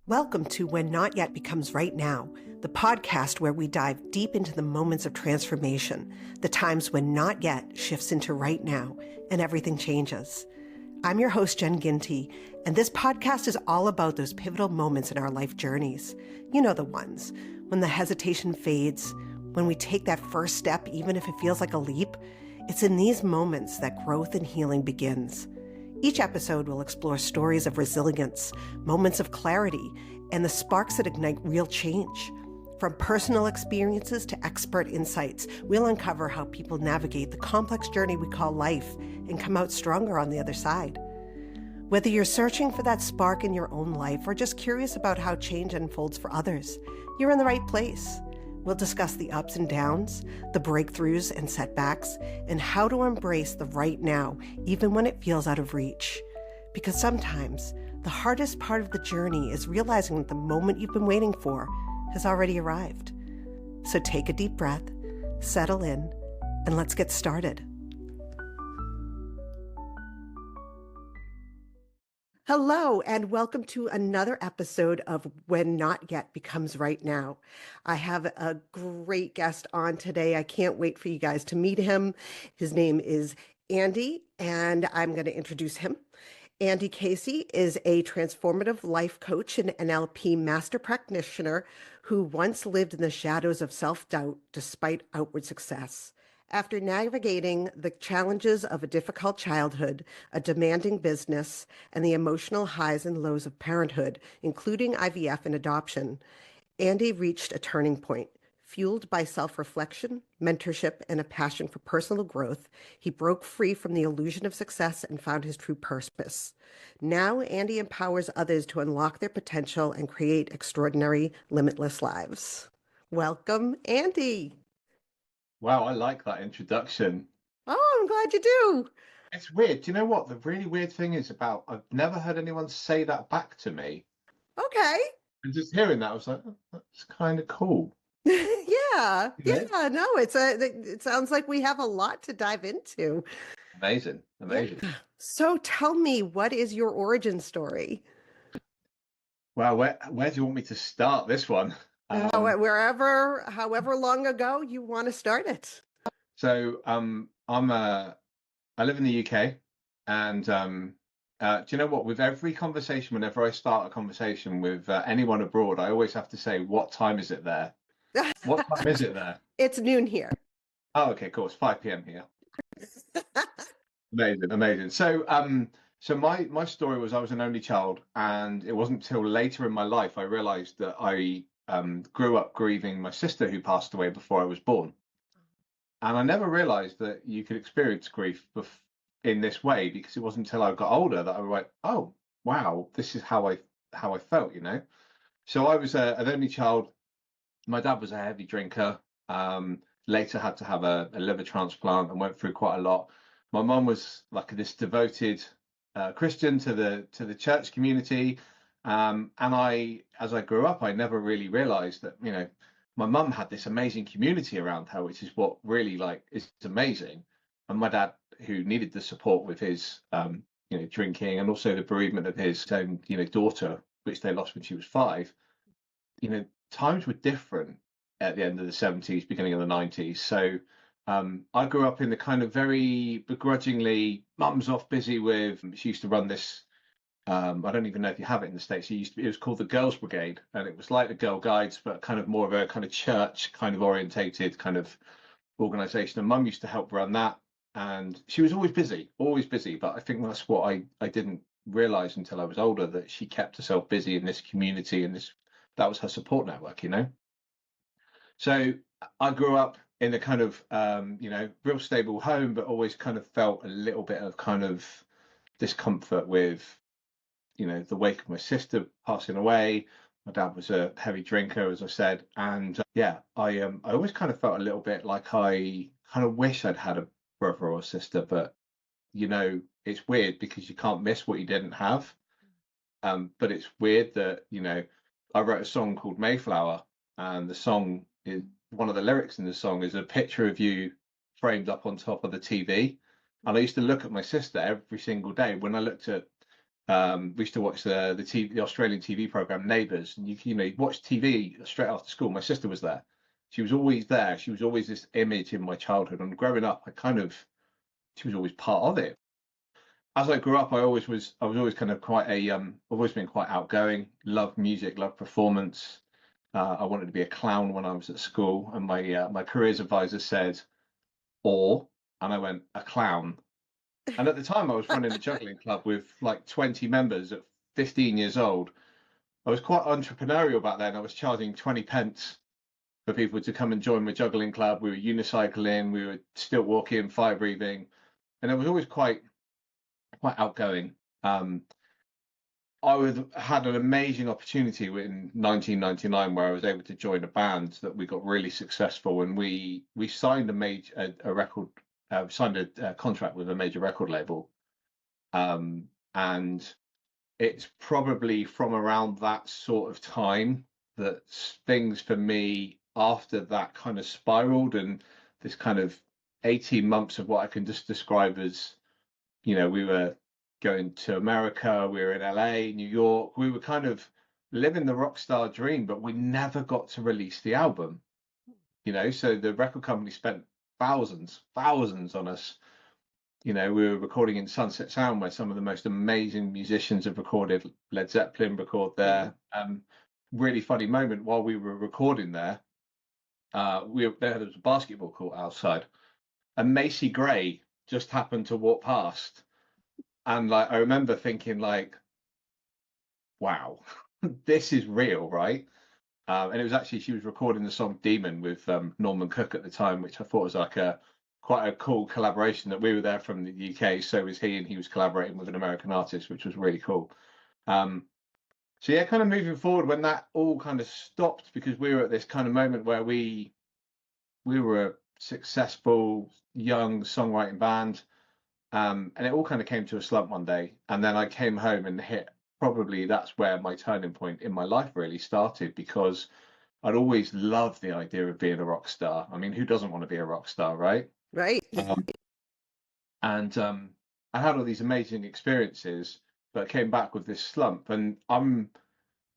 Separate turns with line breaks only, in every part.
Welcome to When Not Yet Becomes Right Now, the podcast where we dive deep into the moments of transformation, the times when not yet shifts into right now and everything changes. I'm your host, Jen Ginty, and this podcast is all about those pivotal moments in our life journeys. You know the ones, when the hesitation fades, when we take that first step, even if it feels like a leap. It's in these moments that growth and healing begins. Each episode will explore stories of resilience, moments of clarity, and the sparks that ignite real change. From personal experiences to expert insights, we'll uncover how people navigate the complex journey we call life and come out stronger on the other side. Whether you're searching for that spark in your own life or just curious about how change unfolds for others, you're in the right place. We'll discuss the ups and downs, the breakthroughs and setbacks, and how to embrace the right now, even when it feels out of reach. Because sometimes the hardest part of the journey is realizing that the moment you've been waiting for has already arrived. So take a deep breath, settle in, and let's get started. Hello, and welcome to another episode of When Not Yet Becomes Right Now. I have a great guest on today. I can't wait for you guys to meet him. His name is Andy, and I'm going to introduce him. Andy Casey is a transformative life coach and NLP master practitioner who once lived in the shadows of self-doubt despite outward success. After navigating the challenges of a difficult childhood, a demanding business, and the emotional highs and lows of parenthood, including IVF and adoption, Andy reached a turning point. Fueled by self-reflection, mentorship, and a passion for personal growth, he broke free from the illusion of success and found his true purpose. Now, Andy empowers others to unlock their potential and create extraordinary, limitless lives. Welcome, Andy.
Wow, I like that introduction.
Oh, I'm glad you do.
It's weird. Do you know what the really weird thing is about? I've never heard anyone say that back to me.
Okay.
And just hearing that, I was like, oh, that's kind of cool.
Yeah.
You know?
Yeah. No, it sounds like we have a lot to dive into.
Amazing,
Yeah.
amazing.
So tell me, what is your origin story?
Wow, where do you want me to start this one?
However long ago you want to start it.
So I live in the UK, and do you know what? With every conversation, whenever I start a conversation with anyone abroad, I always have to say, "What time is it there? What time is it there?"
It's noon here.
Oh, okay, cool. It's 5 p.m. here. Amazing, amazing. So my story was I was an only child, and it wasn't until later in my life I realized that I grew up grieving my sister who passed away before I was born. And I never realized that you could experience grief in this way, because it wasn't until I got older that I was like, oh, wow, this is how I felt, you know? So I was an only child. My dad was a heavy drinker. Later had to have a liver transplant and went through quite a lot. My mum was like this devoted Christian to the church community, and as I grew up, I never really realised that my mum had this amazing community around her, which is what really is amazing. And my dad, who needed the support with his drinking, and also the bereavement of his own daughter, which they lost when she was 5. Times were different at the end of the 70s, beginning of the 90s. So I grew up in the kind of very begrudgingly, mum's off busy with, she used to run this, I don't even know if you have it in the States. It was called the Girls Brigade, and it was like the Girl Guides, but kind of more of a kind of church kind of orientated kind of organization. And mum used to help run that. And she was always busy, always busy. But I think that's what I didn't realize until I was older, that she kept herself busy in this community, and that was her support network, So I grew up in a kind of, real stable home, but always kind of felt a little bit of kind of discomfort with, the wake of my sister passing away. My dad was a heavy drinker, as I said. And I always kind of felt a little bit like I kind of wish I'd had a brother or sister, but, it's weird because you can't miss what you didn't have. But it's weird that, I wrote a song called Mayflower, and the song is, one of the lyrics in the song is a picture of you framed up on top of the TV. And I used to look at my sister every single day. When I looked at We used to watch the Australian TV program Neighbours, and you watch TV straight after school. My sister was there. She was always there. She was always this image in my childhood. And growing up, she was always part of it. As I grew up, I was always kind of I've always been quite outgoing, loved music, loved performance. I wanted to be a clown when I was at school, and my careers advisor said, and I went, a clown. And at the time, I was running a juggling club with like 20 members at 15 years old. I was quite entrepreneurial back then. I was charging 20 pence for people to come and join my juggling club. We were unicycling, we were stilt walking, fire breathing, and I was always quite outgoing. Had an amazing opportunity in 1999 where I was able to join a band that we got really successful, and we signed signed a contract with a major record label, and it's probably from around that sort of time that things for me after that kind of spiraled, and this kind of 18 months of what I can just describe as, we were going to America, we were in LA, New York, we were kind of living the rock star dream, but we never got to release the album, so the record company spent thousands on us. We were recording in Sunset Sound, where some of the most amazing musicians have recorded. Led Zeppelin record there. Really funny moment while we were recording there. There was a basketball court outside, and Macy Gray just happened to walk past, and I remember thinking wow, this is real, right? And it was actually, she was recording the song Demon with Norman Cook at the time, which I thought was quite a cool collaboration, that we were there from the UK, so was he, and he was collaborating with an American artist, which was really cool. So yeah, kind of moving forward, when that all kind of stopped, because we were at this kind of moment where we were a successful young songwriting band, and it all kind of came to a slump one day, and then I came home and probably that's where my turning point in my life really started, because I'd always loved the idea of being a rock star. I mean, who doesn't want to be a rock star, right?
Right.
And I had all these amazing experiences, but came back with this slump. And I'm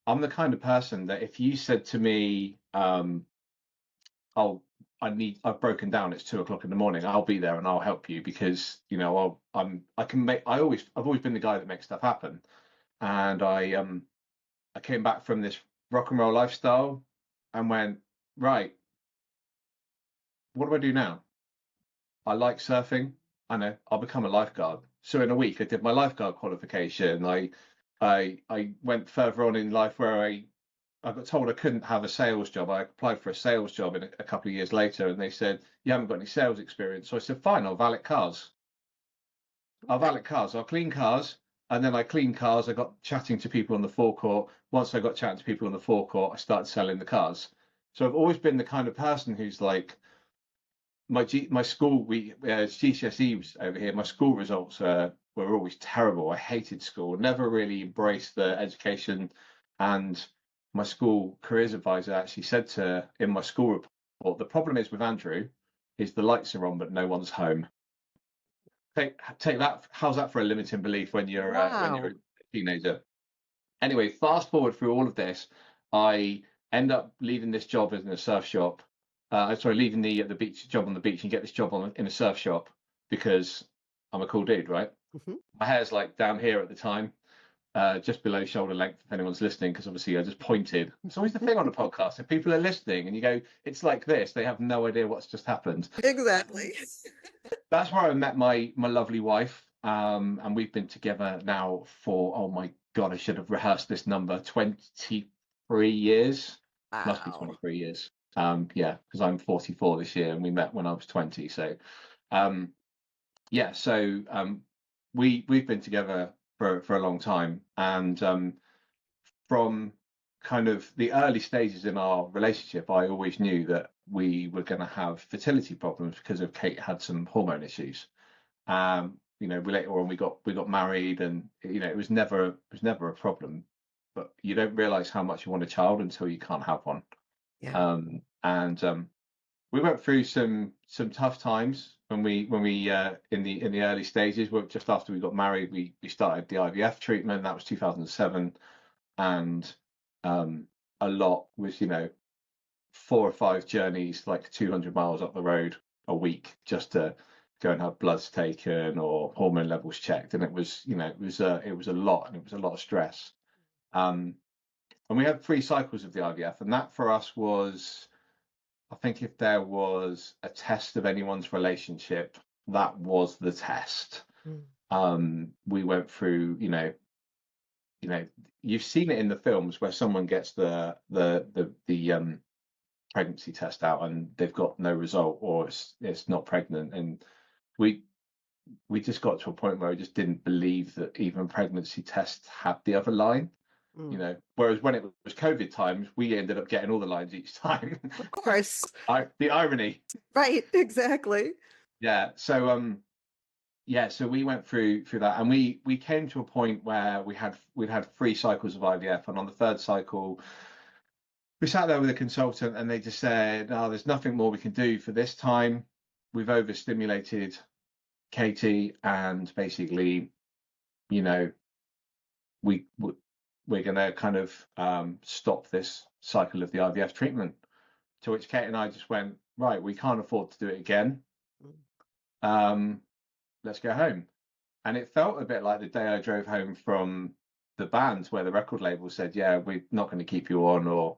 the kind of person that if you said to me, I've broken down, it's 2 o'clock in the morning, I'll be there and I'll help you, because I've always been the guy that makes stuff happen. And I came back from this rock and roll lifestyle and went, right, what do I do now? I like surfing. I know, I'll become a lifeguard. So in a week, I did my lifeguard qualification. I went further on in life where I got told I couldn't have a sales job. I applied for a sales job a couple of years later, and they said, you haven't got any sales experience. So I said, fine, I'll valet cars. I'll clean cars. And then I cleaned cars. I got chatting to people on the forecourt. Once I got chatting to people on the forecourt, I started selling the cars. So I've always been the kind of person who's like, my school, GCSEs over here, my school results were always terrible. I hated school, never really embraced the education. And my school careers advisor actually said in my school report, the problem is with Andrew is the lights are on, but no one's home. Take that. How's that for a limiting belief when you're a teenager? Anyway, fast forward through all of this, I end up leaving this job in a surf shop. Leaving the beach job on the beach and get this job in a surf shop, because I'm a cool dude, right?
Mm-hmm.
My hair's like down here at the time, just below shoulder length, if anyone's listening, because obviously I just pointed. It's always the thing on a podcast. If people are listening and you go, it's like this, they have no idea what's just happened.
Exactly.
That's where I met my lovely wife, and we've been together now for, oh my God, I should have rehearsed this number, 23 years.
Wow.
Must be 23 years. Yeah, because I'm 44 this year, and we met when I was 20. So, we've been together for a long time, and from kind of the early stages in our relationship, I always knew that we were going to have fertility problems because of Kate had some hormone issues. Later on we got married, and it was never a problem. But you don't realize how much you want a child until you can't have one.
Yeah.
we went through some tough times when we in the early stages. Well, just after we got married, we started the IVF treatment. That was 2007, and um, a lot was 4 or 5 journeys, like 200 miles up the road a week, just to go and have bloods taken or hormone levels checked, and it was a lot, and it was a lot of stress. Um, and we had 3 cycles of the IVF, and that for us was, I think, if there was a test of anyone's relationship, that was the test.
Mm.
We went through, you've seen it in the films where someone gets the pregnancy test out and they've got no result, or it's not pregnant, and we we just got to a point where I just didn't believe that even pregnancy tests had the other line.
Mm.
Whereas when it was COVID times, we ended up getting all the lines each time.
Of course.
The irony.
Right, exactly.
Yeah. So we went through that, and we came to a point where we'd had 3 cycles of IVF, and on the 3rd cycle, we sat there with a consultant, and they just said, "Oh, there's nothing more we can do for this time. We've overstimulated Katie, and basically, you know, we're going to kind of stop this cycle of the IVF treatment." To which Kate and I just went, "Right, we can't afford to do it again. Um, let's go home." And it felt a bit like the day I drove home from the band, where the record label said, "Yeah, we're not going to keep you on," or,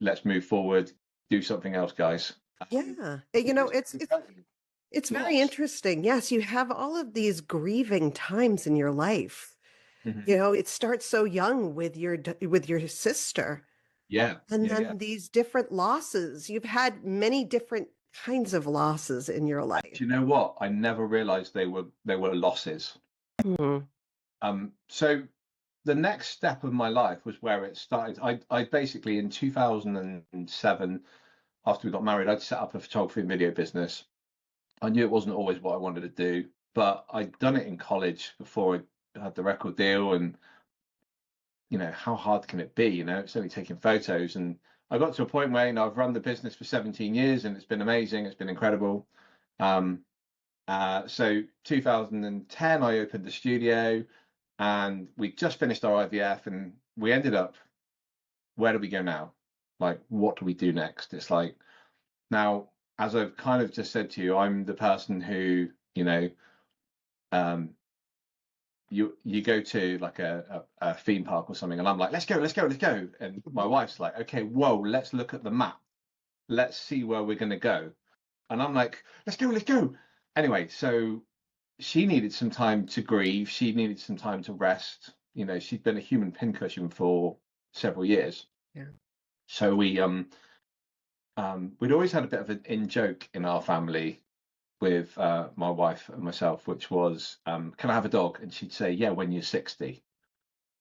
"Let's move forward, do something else, guys."
Yeah.
Which is incredible
It's very
loss.
interesting. Yes, you have all of these grieving times in your life.
Mhm.
It starts so young with your sister,
Yeah,
and
yeah, yeah.
then these different losses. You've had many different kinds of losses in your life.
Do you know what? I never realized they were losses.
Mhm.
So the next step of my life was where it started. I basically, in 2007, after we got married, I'd set up a photography and video business. I knew it wasn't always what I wanted to do, but I'd done it in college before I had the record deal, and how hard can it be? It's only taking photos, and I got to a point where I've run the business for 17 years, and it's been amazing. It's been incredible. Um, so 2010, I opened the studio, and we just finished our IVF, and we ended up, where do we go now? Like, what do we do next? It's like, now, as I've kind of just said to you, I'm the person who, um, you go to like a theme park or something, and I'm like, let's go, let's go, let's go. And my wife's like, okay, whoa, let's look at the map. Let's see where we're going to go. And I'm like, let's go, let's go. Anyway, so she needed some time to grieve. She needed some time to rest. She'd been a human pincushion for several years.
Yeah.
So we'd always had a bit of an in joke in our family with my wife and myself, which was, "Can I have a dog?" And she'd say, "Yeah, when you're 60."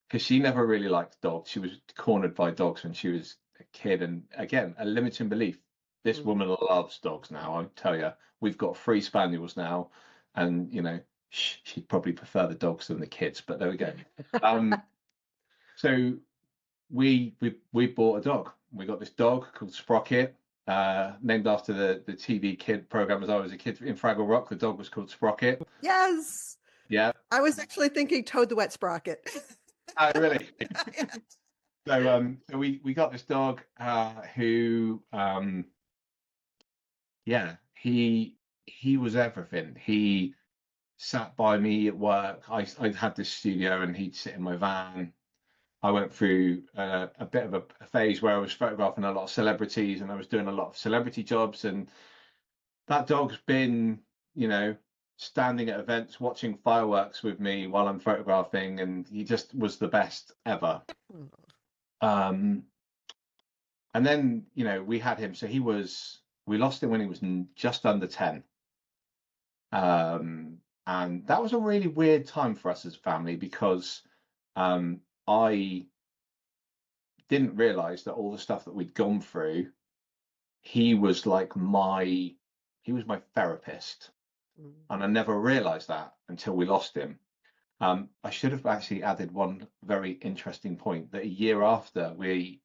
Because she never really liked dogs. She was cornered by dogs when she was a kid. And again, a limiting belief. This
Mm.
woman loves dogs now. I tell you, we've got 3 spaniels now, and she'd probably prefer the dogs than the kids. But there we go. So we bought a dog. We got this dog called Sprocket, named after the TV kid program. As I was a kid in Fraggle Rock, the dog was called Sprocket.
Yes.
Yeah.
I was actually thinking Toad the Wet Sprocket.
Oh, really? So we got this dog who yeah, he was everything. He sat by me at work. I had this studio, and he'd sit in my van. I went through a bit of a phase where I was photographing a lot of celebrities, and I was doing a lot of celebrity jobs. And that dog's been, standing at events, watching fireworks with me while I'm photographing, and he just was the best ever. Um, and then, we had him. So we lost him when he was just under 10. And that was a really weird time for us as a family, because I didn't realize that all the stuff that we'd gone through, he was my therapist.
Mm.
And I never realized that until we lost him. I should have actually added one very interesting point, that a year after we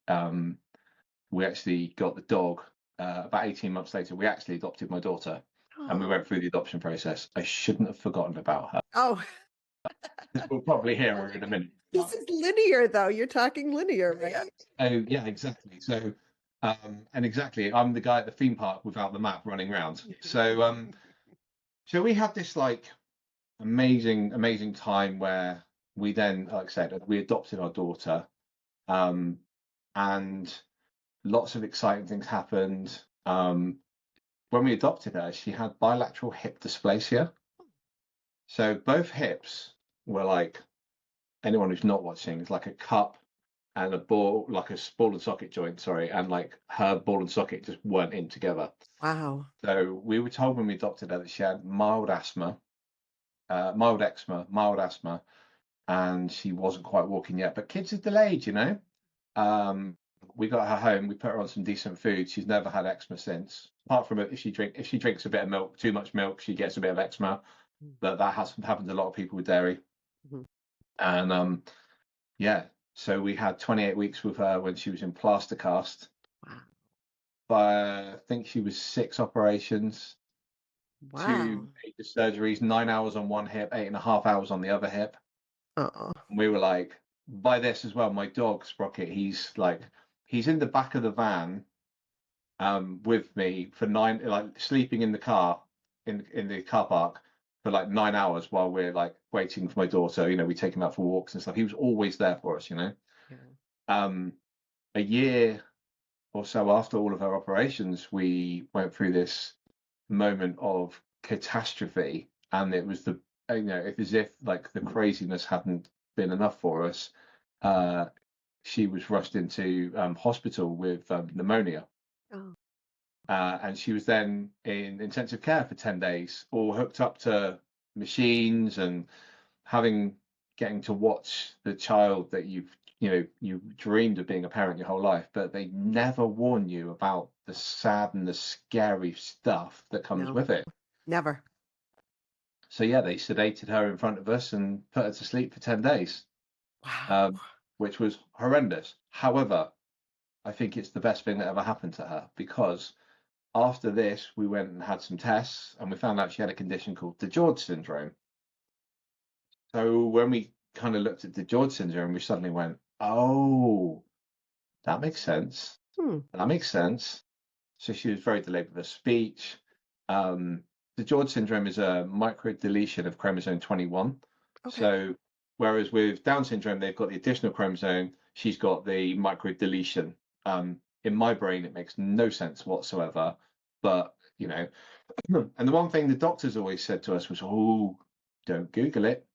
actually got the dog, about 18 months later, we actually adopted my daughter, and we
Oh.
went through the adoption process. I shouldn't have forgotten about her.
Oh,
We'll probably hear her in a minute.
this is linear though. You're talking linear, right?
Oh, yeah, exactly. So, and exactly, I'm the guy at the theme park without the map running around. So we had this like amazing time where we then, like I said, we adopted our daughter, and lots of exciting things happened. When we adopted her, she had bilateral hip dysplasia. So both hips were like, anyone who's not watching, it's like a cup and a ball, like a ball and socket joint, sorry, and like her ball and socket just weren't in together.
Wow.
So we were told when we adopted her that she had mild asthma, mild eczema, mild asthma, and she wasn't quite walking yet. But kids are delayed, you know. Um, we got her home. We put her on some decent food. She's never had eczema since, apart from if she drinks a bit of milk, too much milk, she gets a bit of eczema. But that has happened to a lot of people with dairy.
Mhm.
And yeah, so we had 28 weeks with her when she was in plaster cast.
Wow.
But I think she was 6 operations, 2
Wow.
major surgeries, 9 hours on one hip, 8.5 hours on the other hip.
Uh-oh.
And we were like, by this as well, my dog Sprocket, he's in the back of the van with me for 9, like sleeping in the car in the car park for like 9 hours while we're like waiting for my daughter. You know, we take him out for walks and stuff. He was always there for us, you know.
Yeah.
A year or so after all of our operations, we went through this moment of catastrophe, and it was as if like the craziness hadn't been enough for us. She was rushed into hospital with pneumonia.
Oh.
And she was then in intensive care for 10 days, all hooked up to machines and getting to watch the child that you've dreamed of being a parent your whole life, but they never warn you about the sad and the scary stuff that comes
No,
with it.
never.
So yeah, they sedated her in front of us and put her to sleep for 10 days,
Wow.
which was horrendous. However, I think it's the best thing that ever happened to her, because after this, we went and had some tests, and we found out she had a condition called DiGeorge syndrome. So when we kind of looked at DiGeorge syndrome, we suddenly went, "Oh, that makes sense.
Hmm.
That makes sense." So she was very delayed with her speech. DiGeorge syndrome is a microdeletion of chromosome 21.
Okay.
So whereas with Down syndrome, they've got the additional chromosome, she's got the microdeletion. In my brain, it makes no sense whatsoever. But, you know, and the one thing the doctors always said to us was, "Oh, don't Google it."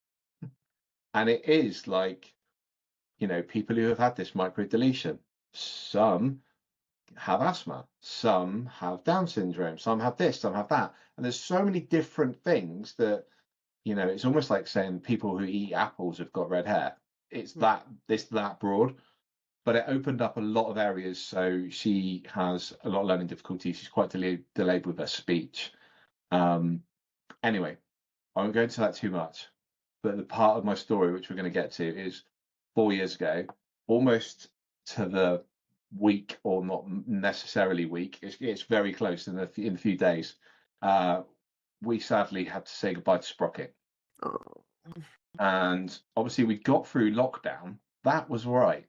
And it is like, you know, people who have had this microdeletion, some have asthma, some have Down syndrome, some have this, some have that. And there's so many different things that, you know, it's almost like saying people who eat apples have got red hair. It's
Hmm.
that broad. But it opened up a lot of areas. So she has a lot of learning difficulties. She's quite delayed with her speech. Anyway, I won't go into that too much. But the part of my story, which we're going to get to, is 4 years ago, almost to the week, or not necessarily week. It's very close in a few days. We sadly had to say goodbye to Sprocket.
Oh.
And obviously, we got through lockdown. That was all right.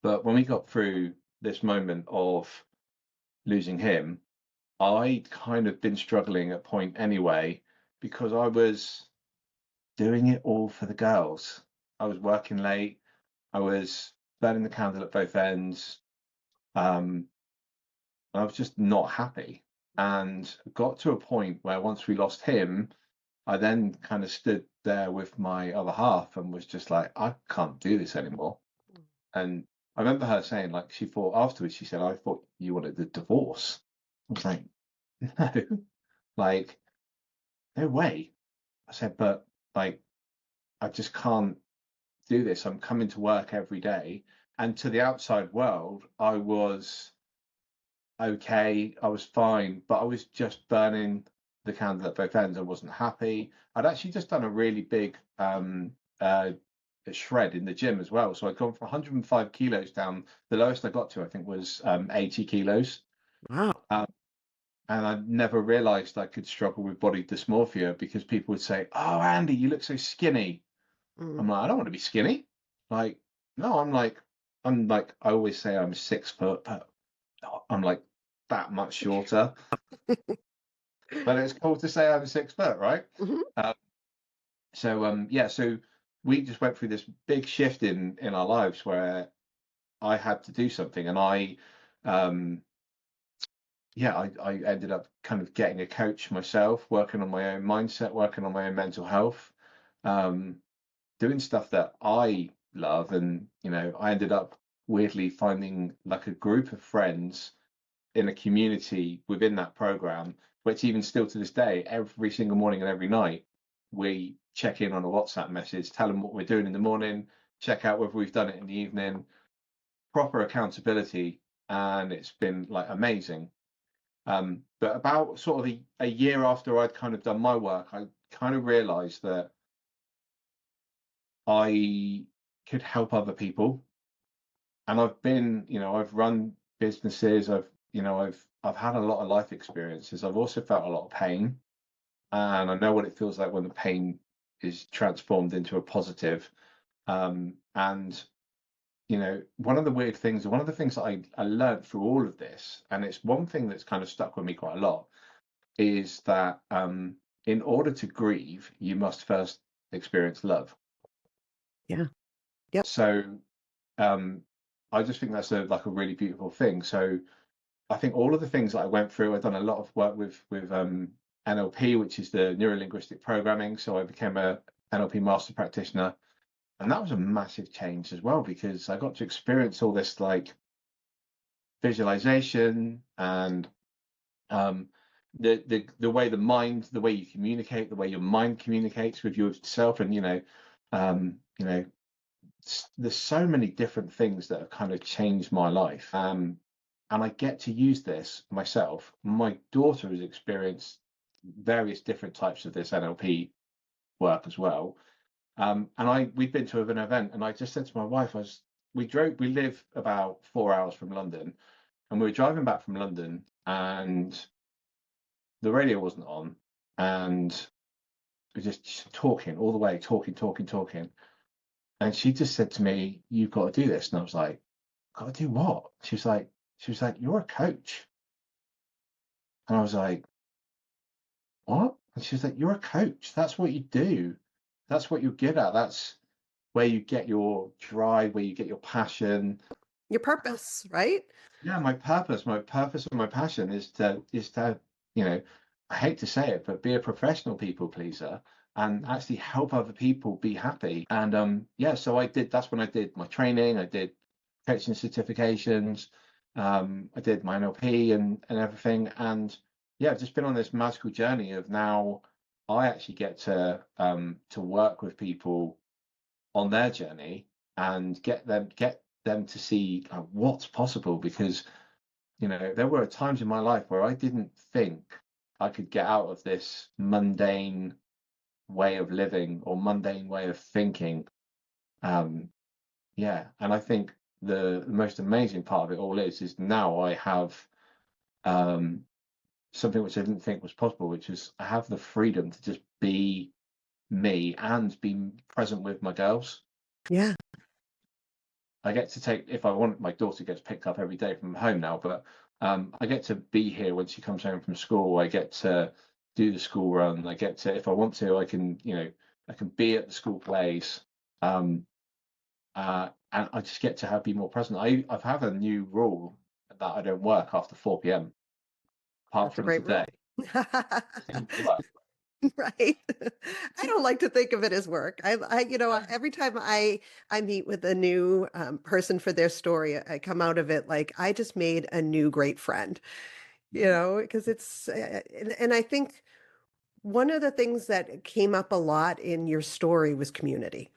But when we got through this moment of losing him, I'd kind of been struggling at point anyway, because I was doing it all for the girls. I was working late. I was burning the candle at both ends. I was just not happy, and got to a point where once we lost him, I then kind of stood there with my other half and was just like, I can't do this anymore. And I remember her saying, like, she thought afterwards, she said, "I thought you wanted the divorce." I was like, "No, like, no way." I said, "But like, I just can't do this. I'm coming to work every day." And to the outside world, I was okay, I was fine, but I was just burning the candle at both ends. I wasn't happy. I'd actually just done a really big uh, shred in the gym as well. So I'd gone from 105 kilos down. The lowest I got to, I think, was 80 kilos.
Wow.
Um, and I never realized I could struggle with body dysmorphia because people would say, "Oh, Andy, you look so skinny."
Mm.
I'm like, I don't want to be skinny. Like, no, I'm like, I always say I'm 6 foot, but I'm like that much shorter. But it's cool to say I'm 6 foot, right?
Mhm.
Uh, yeah, so we just went through this big shift in our lives where I had to do something, and um, I ended up kind of getting a coach myself, working on my own mindset, working on my own mental health, um, doing stuff that I love. And, I ended up weirdly finding like a group of friends in a community within that program, which even still to this day, every single morning and every night, we check in on a WhatsApp message, tell them what we're doing in the morning, check out whether we've done it in the evening, proper accountability. And it's been like amazing. But about sort of a year after I'd kind of done my work, I kind of realized that I could help other people. And I've run businesses, I've had a lot of life experiences. I've also felt a lot of pain. And I know what it feels like when the pain is transformed into a positive. And one of the weird things, one of the things that I learned through all of this, and it's one thing that's kind of stuck with me quite a lot, is that in order to grieve, you must first experience love.
Yeah. Yep.
So um, I just think that's like a really beautiful thing. So I think all of the things that I went through, I've done a lot of work with NLP, which is the neuro linguistic programming. So I became a NLP master practitioner, and that was a massive change as well because I got to experience all this like visualization and um, the way the way you communicate, the way your mind communicates with yourself, and um, you know, there's so many different things that have kind of changed my life. And I get to use this myself. My daughter has experienced various different types of this NLP work as well. And we've been to an event, and I just said to my wife, we live about 4 hours from London, and we were driving back from London, and the radio wasn't on, and we're just talking all the way, talking. And she just said to me, "You've got to do this." And I was like, "Got to do what?" She was like, "You're a coach." And I was like, "What?" And she was like, "You're a coach. That's what you do. That's what you're good at. That's where you get your drive, where you get your passion."
Your purpose, right?
Yeah, my purpose and my passion is to, you know, I hate to say it, but be a professional people pleaser and actually help other people be happy. And yeah, so that's when I did my training, I did coaching certifications, I did my NLP and everything. And yeah, I've just been on this magical journey of now I actually get to work with people on their journey and get them to see what's possible because there were times in my life where I didn't think I could get out of this mundane way of living or mundane way of thinking. um yeah, and I think the most amazing part of it all is now I have um something which I didn't think was possible, which is I have the freedom to just be me and be present with my girls.
Yeah.
I get to take, if I want, my daughter gets picked up every day from home now, but I get to be here when she comes home from school. I get to do the school run. I get to, if I want to, I can be at the school plays. Um, and I just get to be more present. I've have a new rule that I don't work after 4 p.m. apart
That's a
from
great
today.
rule.
Seems to work.
Right. I don't like to think of it as work. Every time I meet with a new person for their story, I come out of it like I just made a new great friend, because and I think one of the things that came up a lot in your story was community.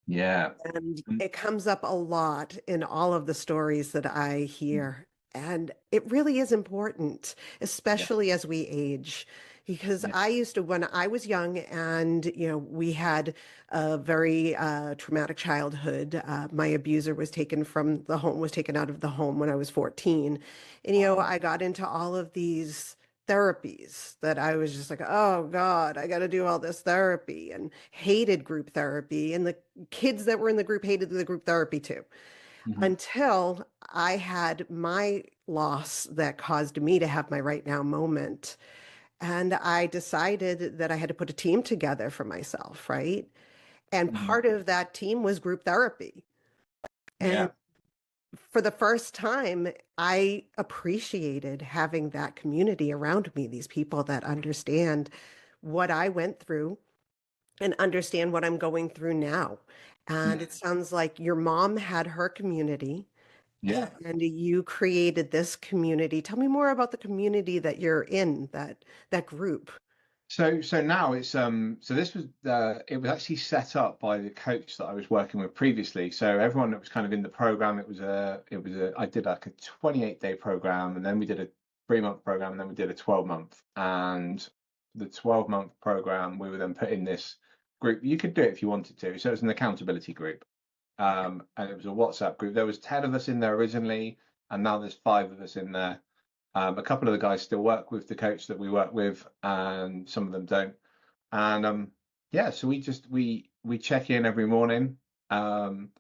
Yeah.
And
Mm,
it comes up a lot in all of the stories that I hear. And it really is important,
yeah.
especially as we age. Because
Yeah.
I used to, when I was young, and we had a very traumatic childhood. My abuser was taken from the home, was taken out of the home when I was 14. And
Wow.
I got into all of these therapies that I was just like, oh God, I got to do all this therapy, and hated group therapy. And the kids that were in the group hated the group therapy too,
Hmm.
until I had my loss that caused me to have my right now moment. And I decided that I had to put a team together for myself, right? And
Hmm.
part of that team was group therapy. And
Yeah.
for the first time, I appreciated having that community around me, these people that understand what I went through and understand what I'm going through now. And it
Mm.
sounds like your mom had her community
Yeah.
and you created this community. Tell me more about the community that you're in, that group.
So now it's so this was it was actually set up by the coach that I was working with previously. So everyone that was kind of in the program, it was a I did like a 28-day program, and then we did a 3-month program, and then we did a 12-month. And the 12-month program, we were then put in this group. You could do it if you wanted to. So it was an accountability group. And it was a WhatsApp group. There was 10 of us in there originally, and now there's 5 of us in there. A couple of the guys still work with the coach that we work with, and some of them don't. And yeah, so we check in every morning. Um,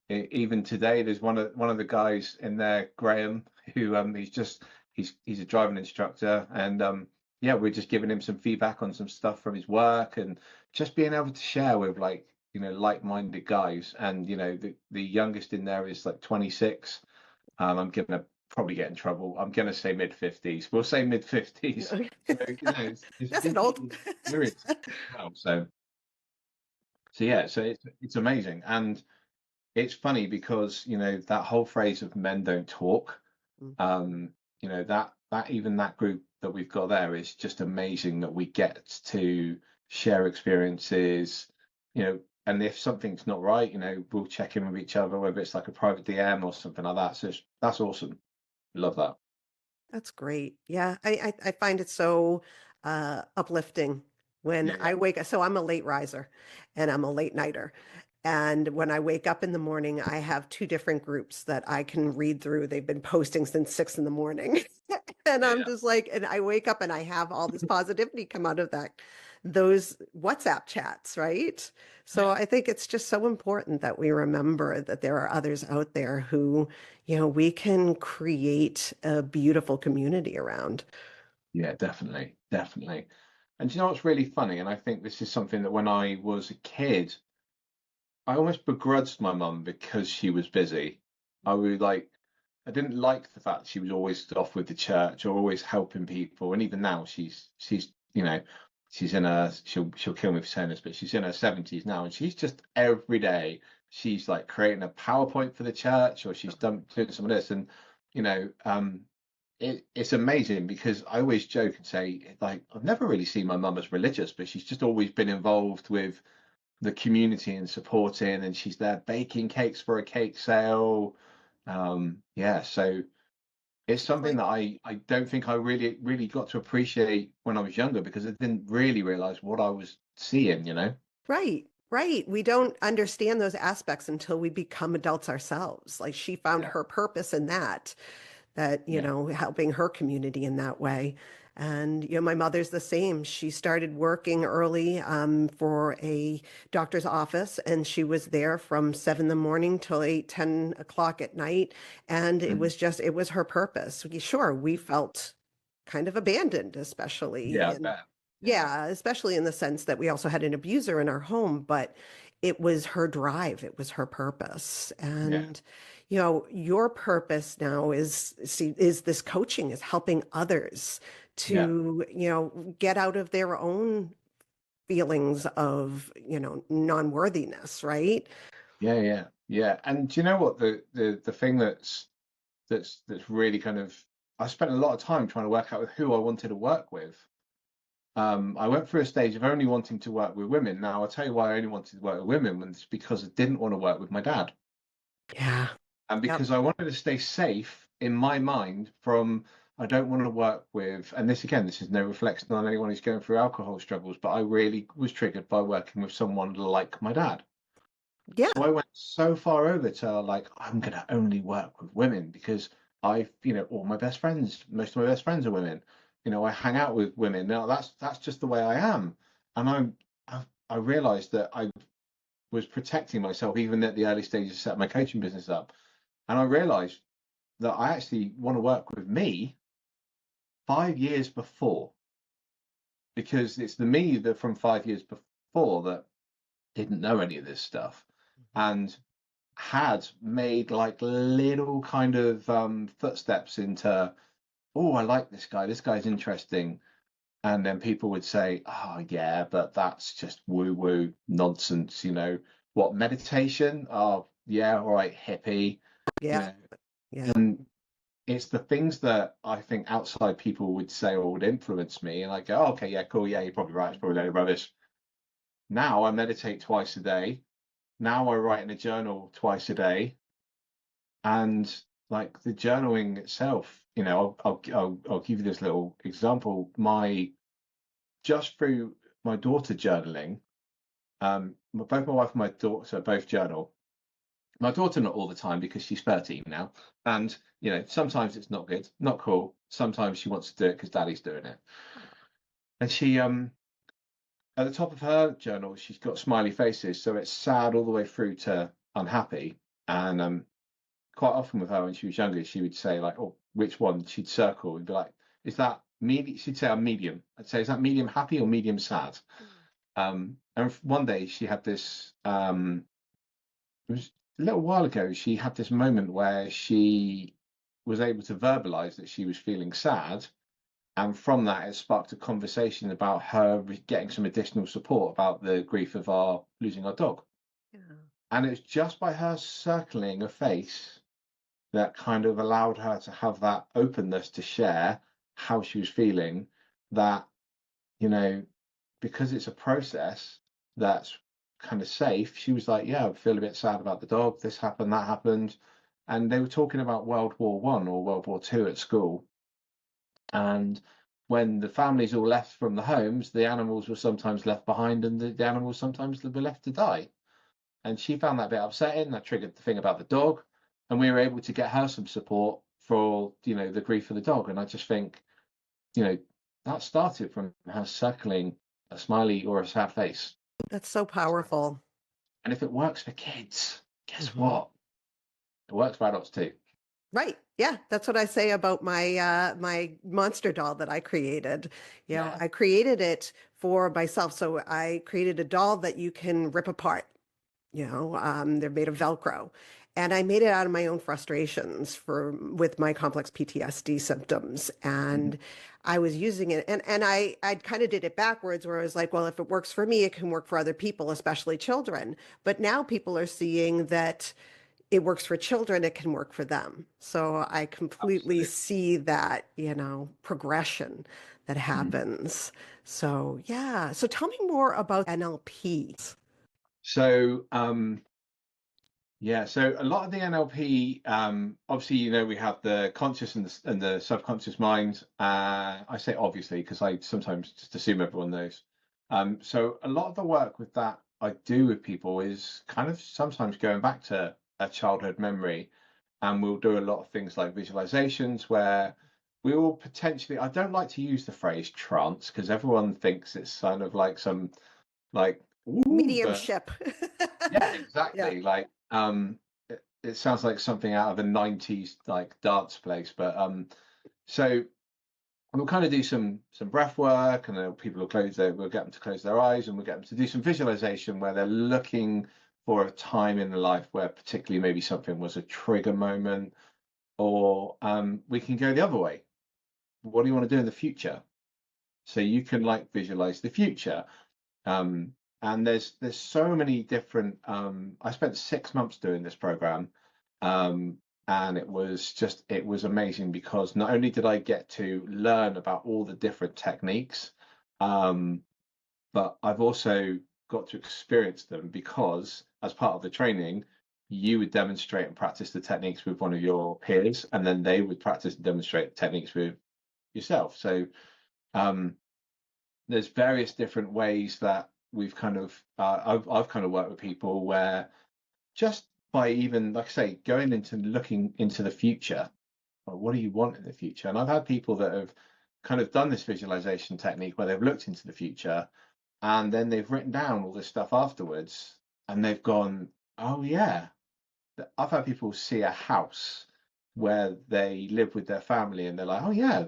Even today, there's one of the guys in there, Graham, who he's a driving instructor, and yeah, we're just giving him some feedback on some stuff from his work, and just being able to share with like-minded guys. And the youngest in there is like 26. I'm gonna probably get in trouble. I'm gonna say mid 50s. We'll say mid 50s. So it's
That's an
good
old.
people experience as well. So yeah, so it's amazing. And it's funny because that whole phrase of men don't talk. um that even that group that we've got there is just amazing, that we get to share experiences. And if something's not right, we'll check in with each other, whether it's like a private DM or something like that. So that's awesome. Love that.
That's great. Yeah, I find it so uplifting when
Yeah, yeah.
I wake. So I'm a late riser, and I'm a late nighter. And when I wake up in the morning, I have two different groups that I can read through. They've been posting since 6 in the morning. And
Yeah,
I'm
yeah.
just like, and I wake up and I have all this positivity come out of those WhatsApp chats, right? So
Yeah.
I think it's just so important that we remember that there are others out there who, we can create a beautiful community around.
Yeah, definitely, definitely. And do you know what's really funny? And I think this is something that when I was a kid, I almost begrudged my mum because she was busy. I didn't like the fact she was always off with the church or always helping people. And even now, she's in her, she'll kill me for saying this, but she's in her 70s now, and she's just every day she's like creating a PowerPoint for the church, or she's doing some of this. And you know, um, it's amazing because I always joke and say, like, I've never really seen my mum as religious, but she's just always been involved with the community and supporting, and she's there baking cakes for a cake sale. Yeah, so it's
It's
something
like,
that I don't think I really got to appreciate when I was younger, because I didn't really realize what I was seeing.
right, right. We don't understand those aspects until we become adults ourselves. Like she found
Yeah,
her purpose in that,
yeah.
helping her community in that way. And, my mother's the same. She started working early for a doctor's office, and she was there from 7 in the morning till 8, 10 o'clock at night. And
Mhm.
it was her purpose. Sure, we felt kind of abandoned, especially
Yeah, I
in,
bet. Yeah,
yeah, especially in the sense that we also had an abuser in our home, but it was her drive, it was her purpose.
yeah,
And, your purpose now is this coaching, is helping others
yeah,
to, get out of their own feelings of, non-worthiness, right?
yeah. Yeah. And do you know what, the thing that's really kind of, I spent a lot of time trying to work out with who I wanted to work with. I went through a stage of only wanting to work with women. Now, I'll tell you why I only wanted to work with women, and it's because I didn't want to work with my dad.
Yeah.
And
Yep.
because I wanted to stay safe in my mind from, I don't want to work with, and this again, this is no reflection on anyone who's going through alcohol struggles, but I really was triggered by working with someone like my dad.
Yeah.
So I went so far over to like, I'm going to only work with women because all my best friends, most of my best friends are women. I hang out with women. Now that's just the way I am. And I realized that I was protecting myself even at the early stages of setting my coaching business up. And I realized that I actually want to work with me 5 years before, because it's the me that from 5 years before that didn't know any of this stuff and had made like little kind of footsteps into, oh, I like this guy. This guy's interesting. And then people would say, oh, yeah, but that's just woo woo nonsense. What, meditation? Oh, yeah, all right, hippie. You
Yeah.
know,
Yeah.
and it's the things that I think outside people would say or would influence me. And I go, oh, okay, yeah, cool. Yeah, you're probably right. It's probably a load of rubbish. Now I meditate twice a day. Now I write in a journal twice a day. And like the journaling itself, I'll give you this little example. Just through my daughter journaling, both my wife and my daughter both journal. My daughter not all the time because she's 13 now, and sometimes it's not good, not cool. Sometimes she wants to do it because daddy's doing it, and she at the top of her journal she's got smiley faces, so it's sad all the way through to unhappy. And quite often with her when she was younger, she would say like, "Oh, which one?" She'd circle and be like, "Is that medium?" She'd say, "I'm medium." I'd say, "Is that medium happy or medium sad?" And one day she had this. It was a little while ago. She had this moment where she was able to verbalize that she was feeling sad, and from that, it sparked a conversation about her getting some additional support about the grief of our losing our dog.
Yeah.
And it was just by her circling a face that kind of allowed her to have that openness to share how she was feeling, that, you know, because it's a process that's kind of safe, she was like, yeah, I feel a bit sad about the dog. This happened, that happened. And they were talking about World War One or World War Two at school. And when the families all left from the homes, the animals were sometimes left behind, and the animals sometimes were left to die. And she found that a bit upsetting. That triggered the thing about the dog, and we were able to get her some support for the grief of the dog. And I just think that started from her circling a smiley or a sad face.
That's so powerful.
And if it works for kids, guess
Mhm.
what? It works for adults too.
Right. Yeah, that's what I say about my monster doll that I created.
Yeah.
I created it for myself. So I created a doll that you can rip apart. They're made of Velcro. And I made it out of my own frustrations with my complex PTSD symptoms.
Mhm.
And I was using it, and I kind of did it backwards, where I was like, well, if it works for me, it can work for other people, especially children. But now people are seeing that it works for children, it can work for them. So I completely
Absolutely.
see that, progression that
Mhm.
happens. So, yeah. So tell me more about NLP.
So, yeah, so a lot of the NLP, obviously, we have the conscious and the subconscious mind. I say obviously because I sometimes just assume everyone knows. So a lot of the work with that I do with people is kind of sometimes going back to a childhood memory, and we'll do a lot of things like visualizations where we will potentially. I don't like to use the phrase trance because everyone thinks it's kind of like some like ooh, but
Mediumship.
yeah,
Yeah.
exactly. Like, it sounds like something out of a 90s like dance place. But so we'll kind of do some breath work, and then we'll get them to close their eyes, and we'll get them to do some visualization where they're looking for a time in their life where particularly maybe something was a trigger moment, or we can go the other way. What do you want to do in the future? So you can like visualize the future. Um, and there's so many different. I spent 6 months doing this program, um, and it was amazing because not only did I get to learn about all the different techniques, um, but I've also got to experience them because as part of the training, you would demonstrate and practice the techniques with one of your peers, and then they would practice and demonstrate techniques with yourself. So um, there's various different ways that we've kind of I've kind of worked with people where just by even, like I say, going into looking into the future, or what do you want in the future? And I've had people that have kind of done this visualization technique where they've looked into the future and then they've written down all this stuff afterwards and they've gone, oh yeah. I've had people see a house where they live with their family and they're like, oh yeah,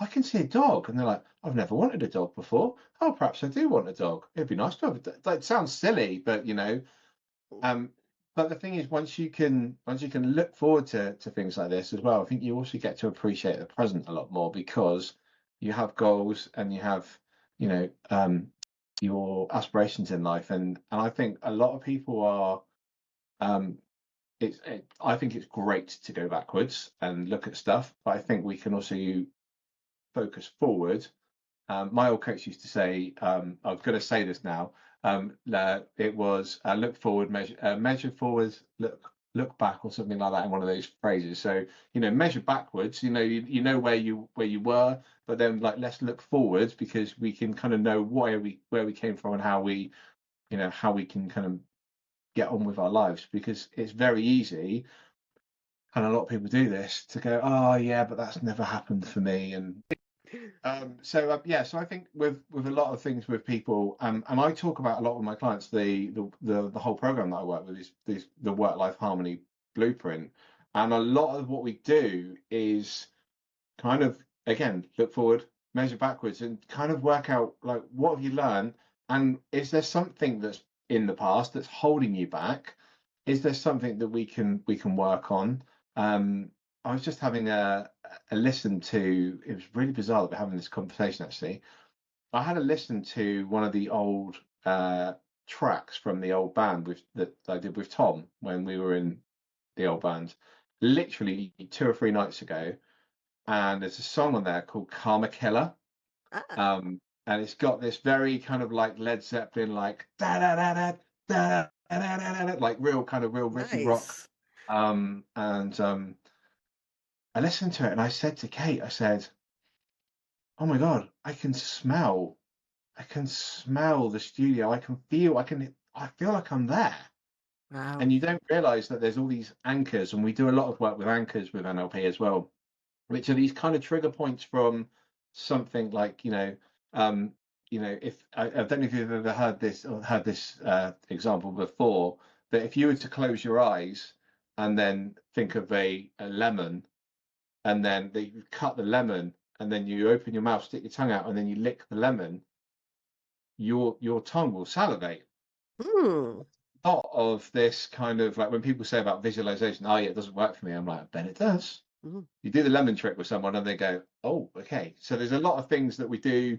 I can see a dog. And they're like, I've never wanted a dog before. Oh, perhaps I do want a dog. It'd be nice to have a dog. That sounds silly, but um, but the thing is, once you can look forward to things like this as well, I think you also get to appreciate the present a lot more because you have goals and you have, you know, your aspirations in life. And I think a lot of people are um I think it's great to go backwards and look at stuff, but I think we can also focus forward. My old coach used to say, I was going to say this now. It was look forward, measure forward, look back, or something like that in one of those phrases. So measure backwards. You know where you were, but then like let's look forward because we can kind of know where we came from and how we can kind of get on with our lives because it's very easy, and a lot of people do this, to go, oh yeah, but that's never happened for me. And yeah, so I think with a lot of things with people, and I talk about a lot with my clients, the whole program that I work with is the work life harmony blueprint, and a lot of what we do is kind of, again, look forward, measure backwards, and kind of work out like what have you learned, and is there something that's in the past that's holding you back? Is there something that we can work on? I was just having a listen to. It was really bizarre that we're having this conversation. Actually, I had a listen to one of the old tracks from the old band that I did with Tom when we were in the old band, literally 2 or 3 nights ago, and there's a song on there called Karma Killer.
Ah,
And it's got this very kind of like Led Zeppelin, like da da da da da da da da, like real riffy rock.
nice.
And I listened to it and I said to Kate, I said, "Oh my God, I can smell the studio. I feel like I'm there."
Wow.
And you don't realize that there's all these anchors, and we do a lot of work with anchors with NLP as well, which are these kind of trigger points from something like, if I don't know if you've ever heard this or had this example before, that if you were to close your eyes and then think of a lemon, and then you cut the lemon, and then you open your mouth, stick your tongue out, and then you lick the lemon, your tongue will salivate.
Hmm.
A lot of this kind of like when people say about visualization, oh yeah, it doesn't work for me. I'm like, I bet it does.
Mhm.
You do the lemon trick with someone and they go, oh, okay. So there's a lot of things that we do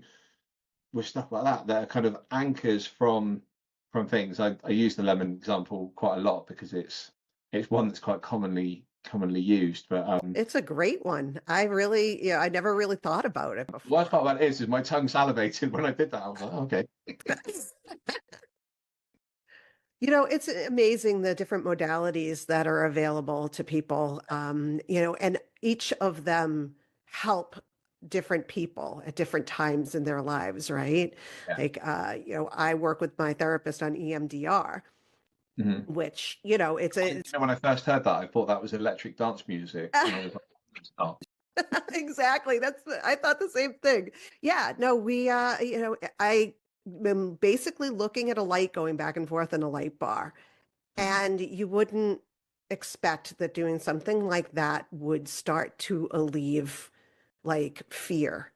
with stuff like that are kind of anchors from things. I use the lemon example quite a lot because it's one that's quite commonly used. But
It's a great one. I never really thought about it
the worst
before.
part about it is my tongue salivated when I did that. I was like, oh, okay.
It's amazing the different modalities that are available to people, and each of them help different people at different times in their lives, right?
Yeah.
Like, I work with my therapist on EMDR,
Mhm.
which, it's it's
When I first heard that, I thought that was electric dance music, and I was like, it's not.
exactly. I thought the same thing. Yeah, no, I am basically looking at a light going back and forth in a light bar.
Mhm.
And you wouldn't expect that doing something like that would start to alleviate like fear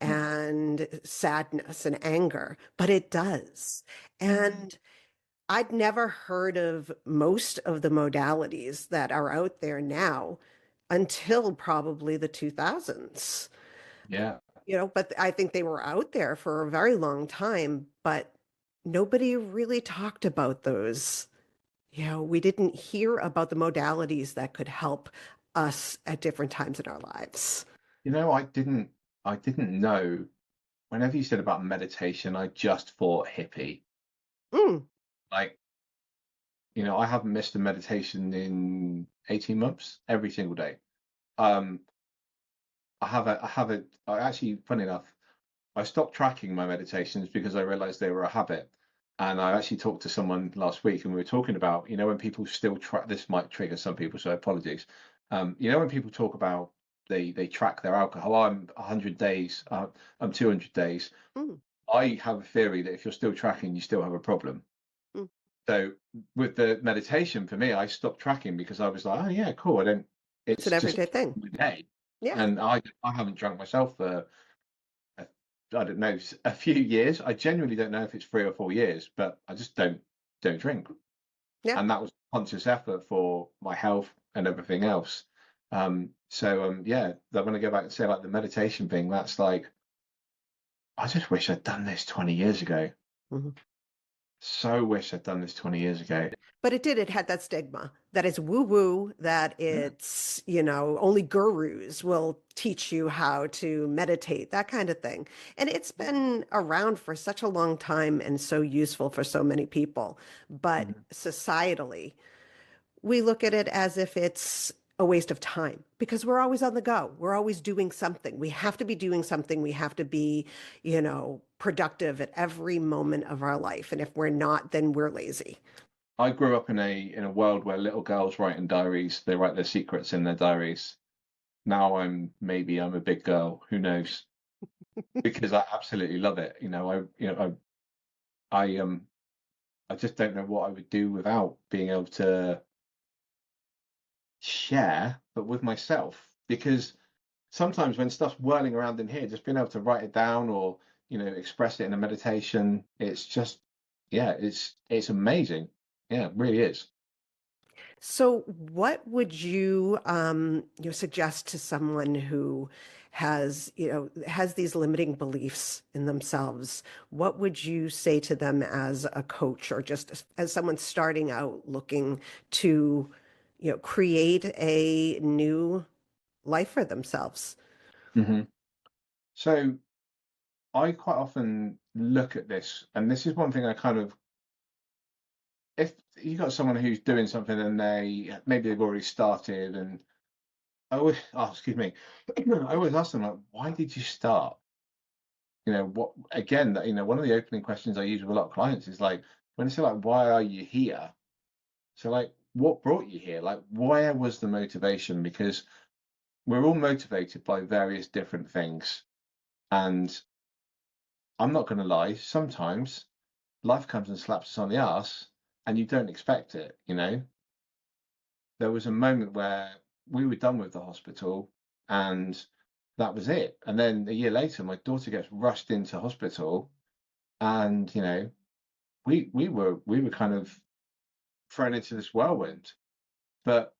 Mhm.
and sadness and anger, but it does. And I'd never heard of most of the modalities that are out there now until probably the 2000s.
Yeah.
But I think they were out there for a very long time, but nobody really talked about those. We didn't hear about the modalities that could help us at different times in our lives.
I didn't know. Whenever you said about meditation, I just thought hippie.
Mm,
Like, I haven't missed a meditation in 18 months, every single day. Um, I actually, funny enough, I stopped tracking my meditations because I realized they were a habit. And I actually talked to someone last week, and we were talking about, when people still track, this might trigger some people, so apologies. When people talk about they track their alcohol, I'm 100 days, I'm 200 days.
Mm,
I have a theory that if you're still tracking, you still have a problem.
mm.
So with the meditation, for me, I stopped tracking because I was like, oh yeah, cool. I don't.
It's an
It's just
everyday thing.
a day,
Yeah.
and I haven't drunk myself for I I don't know, a few years. I genuinely don't know if it's 3 or 4 years, but I just don't drink,
Yeah.
and that was a conscious effort for my health and everything else. Yeah, that when I go back and say like the meditation thing, that's like I just wish I'd done this 20 years ago.
Mhm.
So wish I'd done this 20 years ago.
But it had that stigma that it's woo woo, that
Yeah.
it's, only gurus will teach you how to meditate, that kind of thing. And it's been around for such a long time and so useful for so many people. But
Mhm.
societally, we look at it as if it's a waste of time because we're always on the go. We're always doing something. We have to be doing something. We have to be, productive at every moment of our life. And if we're not, then we're lazy.
I grew up in a world where little girls write in diaries. They write their secrets in their diaries. Now I'm a big girl. Who knows? Because I absolutely love it. I just don't know what I would do without being able to share, but with myself. Because sometimes when stuff's whirling around in here, just being able to write it down or, express it in a meditation, it's just, yeah, it's amazing. Yeah, it really is.
So, what would you, suggest to someone who has these limiting beliefs in themselves? What would you say to them as a coach or just as someone starting out looking to, create a new life for themselves?
hmm So I quite often look at this, and this is one thing I kind of, if you got someone who's doing something and maybe they've already started, and excuse me, I always ask them like, why did you start? What again? One of the opening questions I use with a lot of clients is like, when they say like, why are you here? So like, what brought you here? Like, where was the motivation? Because we're all motivated by various different things, and I'm not going to lie, sometimes life comes and slaps us on the ass and you don't expect it. There was a moment where we were done with the hospital and that was it. And then a year later, my daughter gets rushed into hospital and, we were kind of thrown into this whirlwind. But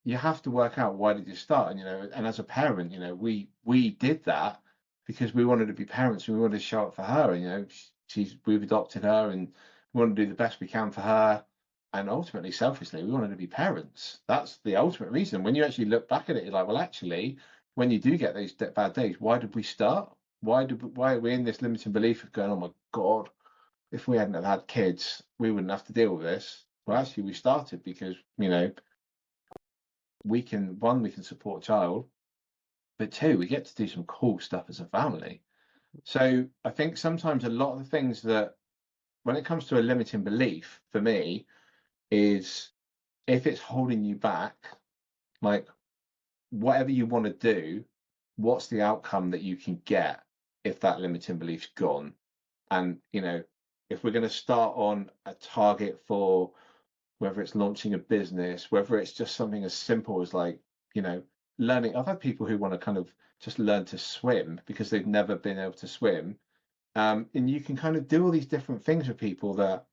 you have to work out why did you start? And as a parent, we did that because we wanted to be parents and we wanted to show up for her. And we've adopted her and we want to do the best we can for her. And ultimately, selfishly, we wanted to be parents. That's the ultimate reason. When you actually look back at it, you're like, well, actually, when you do get those bad days, why did we start? Why are we in this limiting belief of going, oh my God, if we hadn't have had kids, we wouldn't have to deal with this. Well, actually, we started because, we can support a child, but two, we get to do some cool stuff as a family. So I think sometimes a lot of the things that, when it comes to a limiting belief for me, is if it's holding you back, like whatever you want to do, what's the outcome that you can get if that limiting belief's gone? And, if we're going to start on a target for whether it's launching a business, whether it's just something as simple as like, you know, learning. I've had people who want to kind of just learn to swim because they've never been able to swim. And you can kind of do all these different things with people that,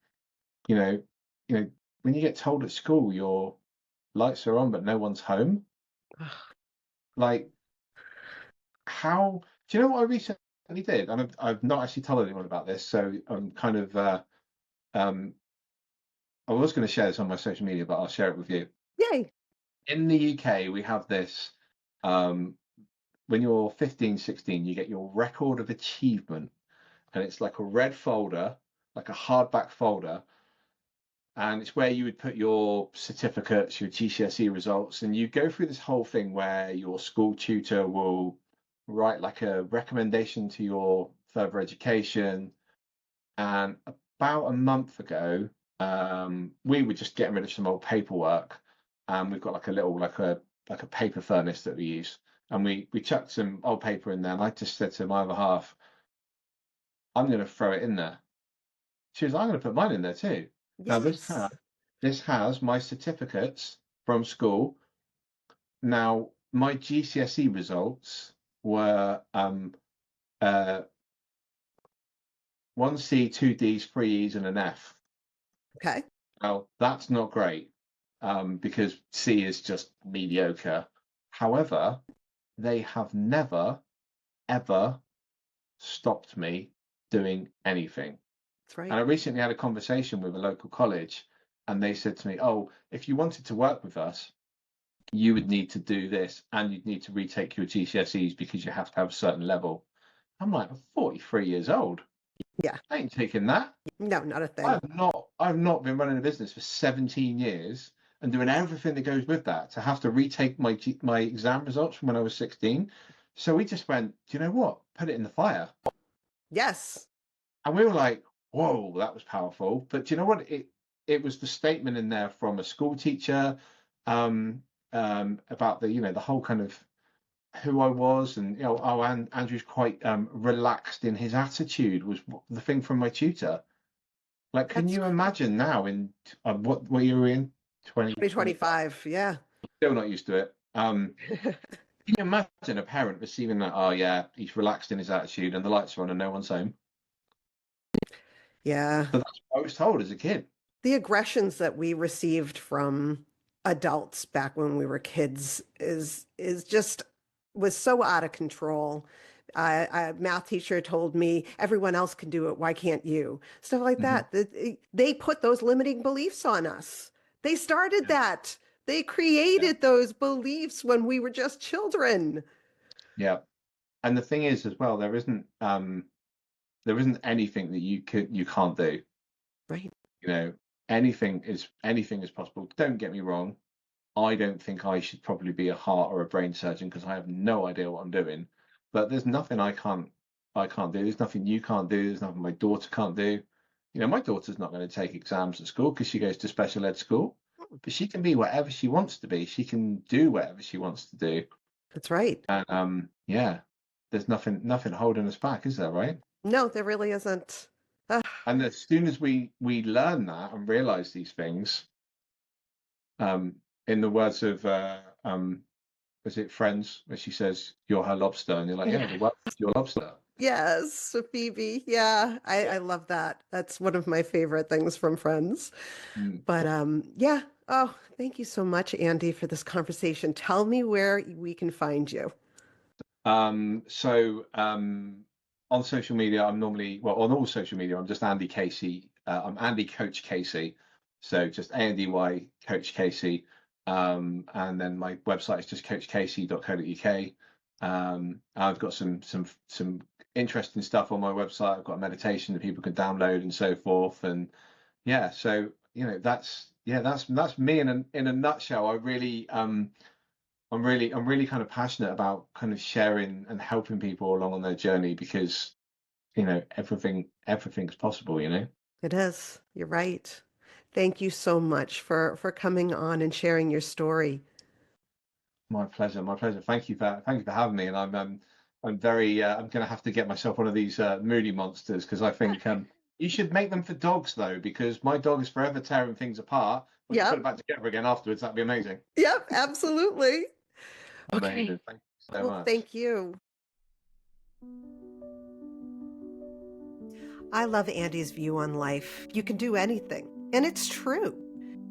you know, you know, when you get told at school your lights are on but no one's home, like how do you know what I recently did? And I've not actually told anyone about this, so I'm kind of um I was going to share this on my social media, but I'll share it with you.
Yay.
In the UK, we have this, um, when you're 15, 16, you get your record of achievement, and it's like a red folder, like a hardback folder, and it's where you would put your certificates, your GCSE results, and you go through this whole thing where your school tutor will write like a recommendation to your further education. And about a month ago, we were just getting rid of some old paperwork, and we've got like a little like a paper furnace that we use, and we chucked some old paper in there, and I just said to my other half, I'm going to throw it in there. She was, I'm going to put mine in there too. Now
Yes.
this has my certificates from school. Now my GCSE results were uh, 1C, 2Ds, 3Es, and an F.
Okay.
Now that's not great, because C is just mediocre. However, they have never ever stopped me doing anything.
That's right.
And I recently had a conversation with a local college, and they said to me, "Oh, if you wanted to work with us, you would need to do this, and you'd need to retake your GCSEs because you have to have a certain level." I'm like, I'm 43 years old.
Yeah.
I ain't taking that.
No, not a thing.
I've not been running a business for 17 years and doing everything that goes with that to have to retake my exam results from when I was 16. So we just went, do you know what? Put it in the fire.
Yes.
And we were like, whoa, that was powerful. But do you know what? It was the statement in there from a school teacher, about the whole kind of who I was, and and Andrew's quite relaxed in his attitude was the thing from my tutor. Like, can
That's
you imagine now in what year are we in? 2025.
2025. Yeah.
Still not used to it. Can you imagine a parent receiving that? Oh yeah, he's relaxed in his attitude, and the lights are on, and no one's home.
Yeah.
But that's what I was told as a kid.
The aggressions that we received from adults back when we were kids is just was so out of control. A math teacher told me, everyone else can do it. Why can't you? Stuff like
Hmm.
that. They put those limiting beliefs on us. They started that. They
Yeah,
created those beliefs when we were just children.
yeah. And the thing is, as well, there isn't anything that you can't do.
Right.
You know, anything is possible. Don't get me wrong. I don't think I should probably be a heart or a brain surgeon because I have no idea what I'm doing. But there's nothing I can't do. There's nothing you can't do. There's nothing my daughter can't do. My daughter's not going to take exams at school because she goes to special ed school. But she can be whatever she wants to be. She can do whatever she wants to do.
That's right.
And yeah, there's nothing holding us back, is there, right?
No, there really isn't. Ah,
And as soon as we learn that and realize these things, um, in the words of was it Friends, where she says, "You're her lobster," and you're like, "Yeah,
yeah.
the world's your lobster."
Yes, Phoebe. Yeah,
Yeah.
I love that. That's one of my favorite things from Friends.
Mm.
But yeah. Oh, thank you so much, Andy, for this conversation. Tell me where we can find you.
So on social media, I'm normally, well, on all social media, I'm just Andy Casey. I'm Andy Coach Casey. So just ANDY Coach Casey. And then my website is just coachcasey.co.uk. I've got some interesting stuff on my website. I've got a meditation that people can download and so forth. And yeah, so that's me in a nutshell. I'm really kind of passionate about kind of sharing and helping people along on their journey because everything's possible.
It is. You're right. Thank you so much for coming on and sharing your story.
My pleasure, my pleasure. Thank you for having me. And I'm going to have to get myself one of these moody monsters because I think you should make them for dogs though, because my dog is forever tearing things apart. We can put it
Yep.
back together again afterwards. That'd be amazing.
Yep, absolutely. Okay.
Amazing. Thank you so
Well,
much.
thank you. I love Andy's view on life. You can do anything. And it's true.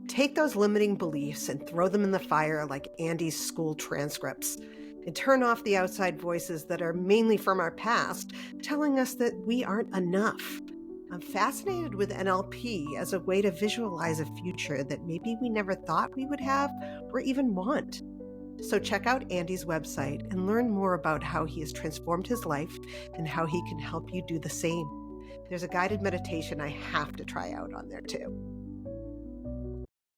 Take those limiting beliefs and throw them in the fire like Andy's school transcripts. And turn off the outside voices that are mainly from our past, telling us that we aren't enough. I'm fascinated with NLP as a way to visualize a future that maybe we never thought we would have or even want. So check out Andy's website and learn more about how he has transformed his life and how he can help you do the same. There's a guided meditation I have to try out on there too.